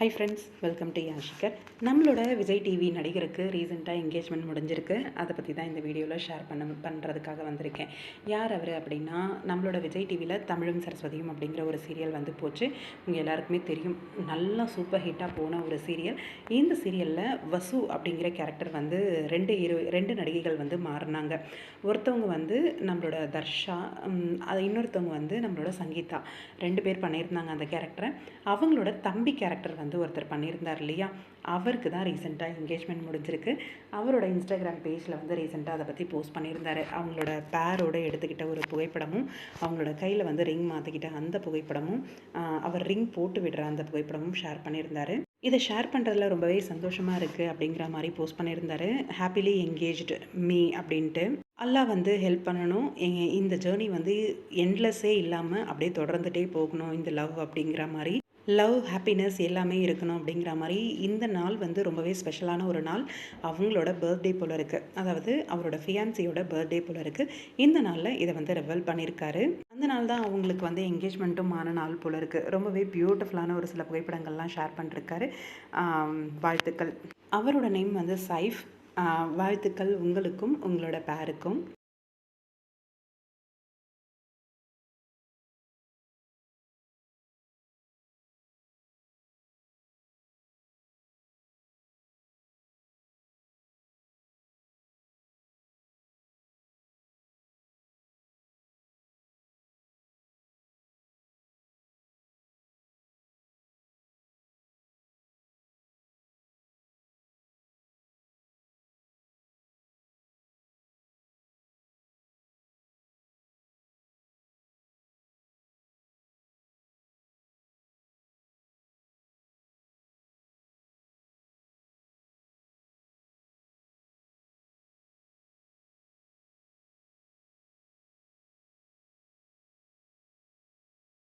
High friends, welcome to யாஷிகர். நம்மளோட Vijay TV நடிகருக்கு ரீசெண்டாக என்கேஜ்மெண்ட் முடிஞ்சிருக்கு. அதை பற்றி தான் இந்த வீடியோவில் ஷேர் பண்ணுறதுக்காக வந்திருக்கேன். யார் அவர் அப்படின்னா, நம்மளோட விஜய் டிவியில் தமிழும் சரஸ்வதியும் அப்படிங்கிற ஒரு சீரியல் வந்து போச்சு. உங்கள் எல்லாருக்குமே தெரியும், நல்லா சூப்பர் ஹிட்டாக போன ஒரு சீரியல். இந்த சீரியலில் வசு அப்படிங்கிற கேரக்டர் வந்து ரெண்டு நடிகைகள் வந்து மாறினாங்க. ஒருத்தவங்க வந்து நம்மளோட தர்ஷா, அது இன்னொருத்தவங்க வந்து நம்மளோட சங்கீதா. 2 பேர் பண்ணியிருந்தாங்க அந்த கேரக்டரை. அவங்களோட தம்பி கேரக்டர் வந்து ஒருத்தர் பண்ணியிருந்தார் இல்லையா, அவருக்கு தான் ரீசெண்டாக என்கேஜ்மெண்ட் முடிஞ்சிருக்கு. அவரோட இன்ஸ்டாகிராம் பேஜில் வந்து ரீசெண்டாக அதை பற்றி போஸ்ட் பண்ணியிருந்தார். அவங்களோட பேரோடு எடுத்துக்கிட்ட ஒரு புகைப்படமும், அவங்களோட கையில் வந்து ரிங் மாற்றிக்கிட்ட அந்த புகைப்படமும், அவர் ரிங் போட்டு விடுற அந்த புகைப்படமும் ஷேர் பண்ணியிருந்தார். இதை ஷேர் பண்ணுறதுல ரொம்பவே சந்தோஷமாக இருக்குது அப்படிங்கிற மாதிரி போஸ்ட் பண்ணியிருந்தார். ஹாப்பிலி என்கேஜ்டு மீ அப்படின்ட்டு. அல்லாஹ் வந்து ஹெல்ப் பண்ணணும், இந்த ஜேர்னி வந்து எண்ட்லெஸ்ஸே இல்லாமல் அப்படியே தொடர்ந்துகிட்டே போகணும், இந்த லவ் அப்படிங்கிற மாதிரி. லவ், ஹாப்பினஸ் எல்லாமே இருக்கணும் அப்படிங்கிற மாதிரி இந்த நாள் வந்து ரொம்பவே ஸ்பெஷலான ஒரு நாள். அவங்களோட பர்த்டே போல் இருக்குது, அதாவது அவரோட ஃபியான்சியோட பர்த்டே போல் இருக்குது. இந்த நாளில் இதை வந்து ரெவல் பண்ணியிருக்காரு. அந்த நாள் தான் அவங்களுக்கு வந்து என்கேஜ்மெண்ட்டும் ஆன நாள் போல் இருக்குது. ரொம்பவே பியூட்டிஃபுல்லான ஒரு சில புகைப்படங்கள்லாம் ஷேர் பண்ணிருக்காரு. வாழ்த்துக்கள். அவரோட நேம் வந்து சைஃப். வாழ்த்துக்கள் உங்களுக்கும் உங்களோட பேருக்கும்.